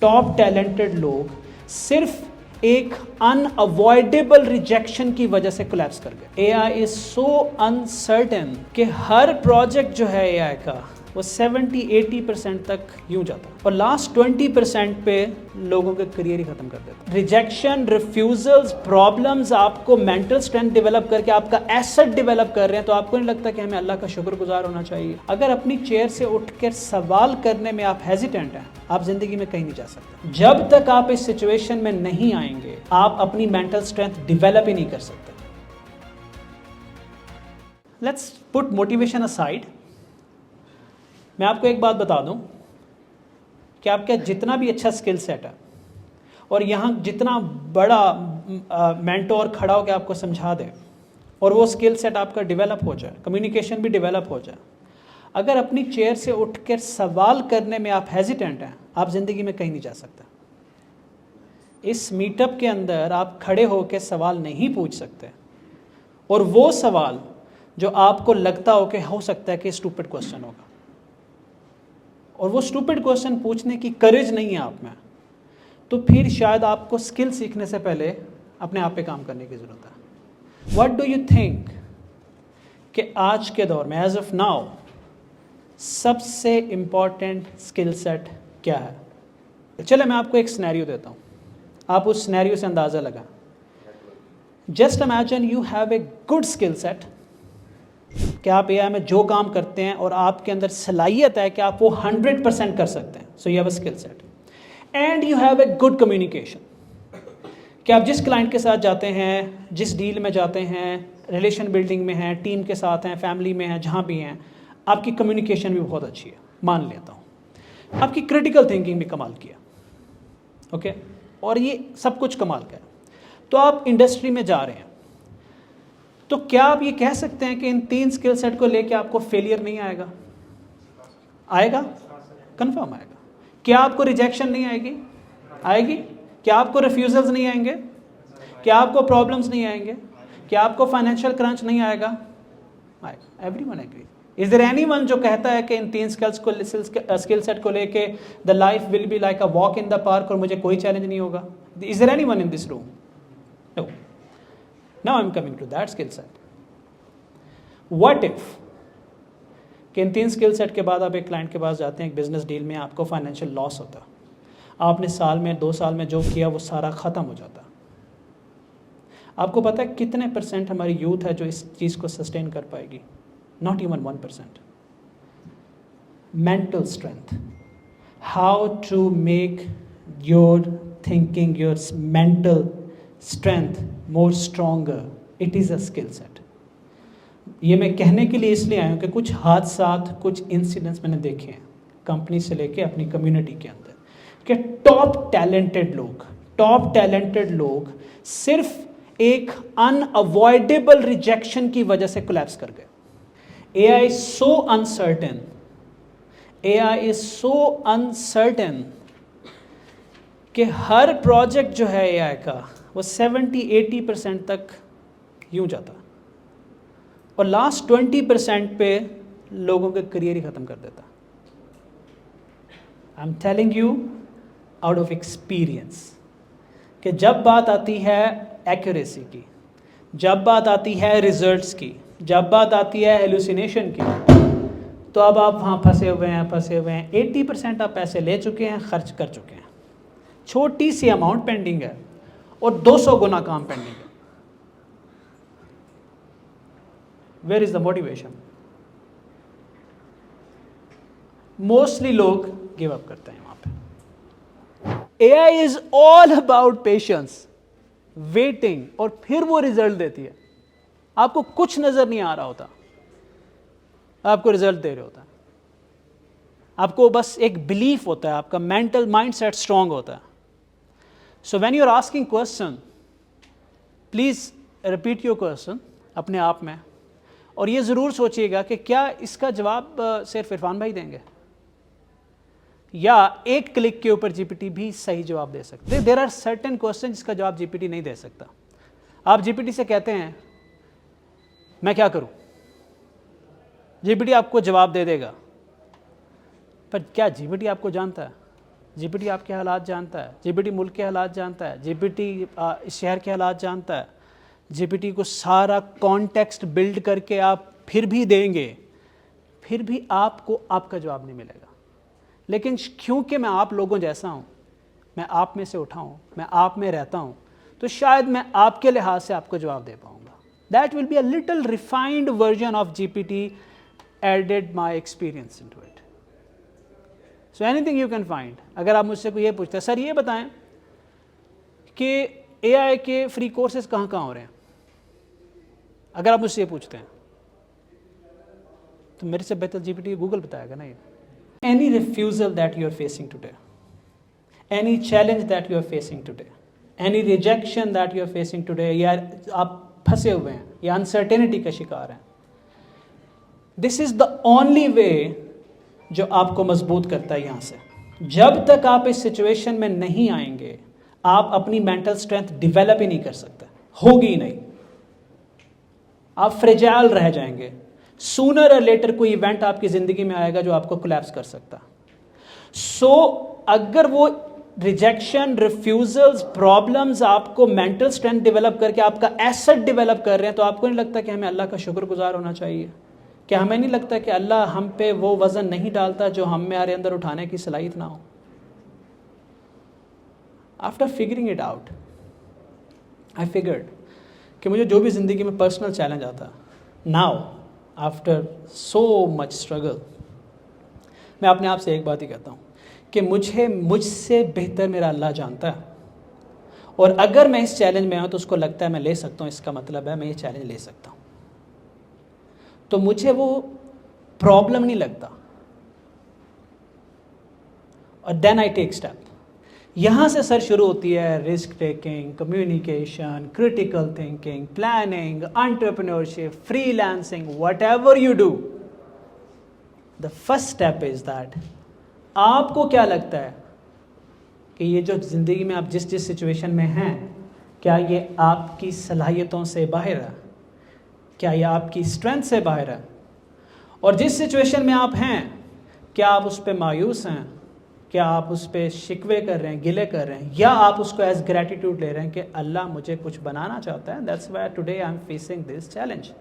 Top talented लोग सिर्फ एक अनअवॉइडेबल रिजेक्शन की वजह से कोलैप्स कर गए। एआई इज सो अनसर्टेन कि हर प्रोजेक्ट जो है एआई का वो 70-80% तक यूं जाता है और लास्ट 20% पे लोगों के करियर ही खत्म कर देता है। रिजेक्शन, रिफ्यूजल्स, प्रॉब्लम्स आपको मेंटल स्ट्रेंथ डेवलप करके आपका एसेट डेवलप कर रहे हैं, तो आपको नहीं लगता कि हमें अल्लाह का शुक्रगुजार होना चाहिए? अगर अपनी चेयर से उठकर सवाल करने में आप हेजिटेंट हैं, आप जिंदगी में कहीं नहीं जा सकते। जब तक आप इस सिचुएशन में नहीं आएंगे, आप अपनी मेंटल स्ट्रेंथ डेवलप ही नहीं कर सकते। Let's put motivation aside. मैं आपको एक बात बता दूं कि आपका जितना भी अच्छा स्किल सेट है और यहाँ जितना बड़ा मेंटोर खड़ा होकर आपको समझा दे और वो स्किल सेट आपका डेवलप हो जाए, कम्युनिकेशन भी डेवलप हो जाए, अगर अपनी चेयर से उठकर सवाल करने में आप हेजिटेंट हैं, आप ज़िंदगी में कहीं नहीं जा सकते। इस मीटअप के अंदर आप खड़े होकर सवाल नहीं पूछ सकते, और वो सवाल जो आपको लगता हो कि हो सकता है कि स्टूपिड क्वेश्चन होगा, और वो स्टूपिड क्वेश्चन पूछने की करेज नहीं है आप में, तो फिर शायद आपको स्किल सीखने से पहले अपने आप पे काम करने की ज़रूरत है। व्हाट डू यू थिंक कि आज के दौर में एज ऑफ नाउ सबसे इम्पॉर्टेंट स्किल सेट क्या है? चले मैं आपको एक सिनेरियो देता हूँ, आप उस सिनेरियो से अंदाज़ा लगाएं। Just imagine you have a good skill set कि आप एआई में जो काम करते हैं और आपके अंदर सलाहियत है कि आप वो 100% कर सकते हैं। So you have a skill set and you have a good communication, कि आप जिस क्लाइंट के साथ जाते हैं, जिस डील में जाते हैं, रिलेशन बिल्डिंग में हैं, टीम के साथ हैं, फैमिली में हैं, जहाँ भी हैं, आपकी कम्युनिकेशन भी बहुत अच्छी है, मान लेता हूँ। आपकी क्रिटिकल थिंकिंग भी कमाल की है, ओके, और ये सब कुछ कमाल का है। तो आप इंडस्ट्री में जा रहे हैं, तो क्या आप ये कह सकते हैं कि इन 3 स्किल सेट को लेके आपको फेलियर नहीं आएगा? आएगा, कंफर्म आएगा। क्या आपको रिजेक्शन नहीं आएगी? आएगी। क्या आपको रिफ्यूजल्स नहीं आएंगे? क्या आपको प्रॉब्लम्स नहीं आएंगे? क्या आपको फाइनेंशियल क्रंच नहीं आएगा? आएगा। Everyone agree. Is there anyone जो कहता है कि इन 3 स्किल सेट को लेके the life will be like a walk in the park और मुझे कोई चैलेंज नहीं होगा? Is there anyone in this room? No. Now I'm coming to that skill set. What if कि इन 3 स्किल सेट के बाद आप एक क्लाइंट के पास जाते हैं, एक बिजनेस डील में आपको फाइनेंशियल लॉस होता, आपने साल में 2 साल में जो किया वो सारा ख़त्म हो जाता। आपको पता है कितने % हमारी यूथ है जो इस चीज़ को सस्टेन कर पाएगी? Not even 1%. Mental strength, how to make your thinking, your mental strength more stronger, it is a skill set. ये मैं कहने के लिए इसलिए आया हूँ कि कुछ हादसात, कुछ इंसिडेंट्स मैंने देखे हैं कंपनी से लेके अपनी कम्युनिटी के अंदर, कि टॉप टैलेंटेड लोग सिर्फ एक अनअवॉइडेबल रिजेक्शन की वजह से कोलैप्स कर गए। AI is so uncertain, AI is so uncertain कि हर प्रोजेक्ट जो है एआई का वो 70-80% तक यूं जाता और लास्ट 20% पे लोगों के करियर ही ख़त्म कर देता। I am telling you out of experience कि जब बात आती है एक्यूरेसी की, जब बात आती है रिजल्ट्स की, जब बात आती है हेलुसिनेशन की, तो अब आप वहाँ फंसे हुए हैं। 80% आप पैसे ले चुके हैं, खर्च कर चुके हैं, छोटी सी अमाउंट पेंडिंग है और 200 गुना काम पेंडिंग है। Where is the motivation? Mostly लोग गिव अप करते हैं वहां पे। AI is all about patience, waiting, और फिर वो रिजल्ट देती है। आपको कुछ नजर नहीं आ रहा होता, आपको रिजल्ट दे रहे होता है। आपको बस एक बिलीफ होता है, आपका मेंटल माइंडसेट स्ट्रांग होता है। So when you are asking question, please repeat your question अपने आप में, और ये ज़रूर सोचिएगा कि क्या इसका जवाब सिर्फ इरफान भाई देंगे, या एक क्लिक के ऊपर जीपीटी भी सही जवाब दे सकते हैं। देयर आर सर्टेन क्वेश्चन जिसका जवाब जीपीटी नहीं दे सकता। आप जीपीटी से कहते हैं मैं क्या करूं, जीपीटी आपको जवाब दे देगा, पर क्या जीपीटी आपको जानता है? जीपीटी आपके हालात जानता है, जीपीटी मुल्क के हालात जानता है, जीपीटी शहर के हालात जानता है, जीपीटी को सारा कॉन्टेक्स्ट बिल्ड करके आप फिर भी देंगे, फिर भी आपको आपका जवाब नहीं मिलेगा। लेकिन क्योंकि मैं आप लोगों जैसा हूँ, मैं आप में से उठा हूँ, मैं आप में रहता हूँ, तो शायद मैं आपके लिहाज से आपको जवाब दे पाऊँगा। That will be a little refined version of GPT added my experience into it. So anything you can find. अगर आप मुझसे कोई ये पूछते हैं सर ये बताएं कि एआई के फ्री कोर्सेज कहाँ कहाँ हो रहे हैं, अगर आप मुझसे ये पूछते हैं तो मेरे से बेहतर जीपीटी गूगल बताएगा ना ये। Any refusal that you are facing today, any challenge that you are facing today, any rejection that you are facing today, या आप फंसे हुए हैं या अनसर्टेनिटी का शिकार हैं, this is the only way जो आपको मजबूत करता है। यहाँ से जब तक आप इस सिचुएशन में नहीं आएंगे, आप अपनी मेंटल स्ट्रेंथ डेवलप ही नहीं कर सकते, होगी ही नहीं, आप फ्रेजाइल रह जाएंगे। सूनर और लेटर कोई इवेंट आपकी जिंदगी में आएगा जो आपको कोलैप्स कर सकता। सो अगर वो रिजेक्शन, रिफ्यूजल्स, प्रॉब्लम्स आपको मेंटल स्ट्रेंथ डेवलप करके आपका एसेट डेवलप कर रहे हैं, तो आपको नहीं लगता कि हमें अल्लाह का शुक्रगुजार होना चाहिए? क्या हमें नहीं लगता कि अल्लाह हम पे वो वज़न नहीं डालता जो हमारे अंदर उठाने की सलाहियत ना हो? After figuring it out, I figured कि मुझे जो भी ज़िंदगी में पर्सनल चैलेंज आता, now after so much struggle, मैं अपने आप से एक बात ही कहता हूँ कि मुझसे बेहतर मेरा अल्लाह जानता है, और अगर मैं इस चैलेंज में आऊँ तो उसको लगता है मैं ले सकता हूँ, इसका मतलब है मैं ये चैलेंज ले सकता हूँ, तो मुझे वो प्रॉब्लम नहीं लगता। और देन आई टेक स्टेप। यहाँ से सर शुरू होती है risk taking, communication, critical thinking, planning, entrepreneurship, freelancing, whatever you do, the first step is that आपको क्या लगता है कि ये जो ज़िंदगी में आप जिस सिचुएशन में हैं, क्या ये आपकी सलाहियतों से बाहर है? क्या ये आपकी स्ट्रेंथ से बाहर है? और जिस सिचुएशन में आप हैं, क्या आप उस पर मायूस हैं? क्या आप उस पर शिकवे कर रहे हैं, गिले कर रहे हैं, या आप उसको एज ग्रेटिट्यूड ले रहे हैं कि अल्लाह मुझे कुछ बनाना चाहता है, that's why today I am facing this challenge.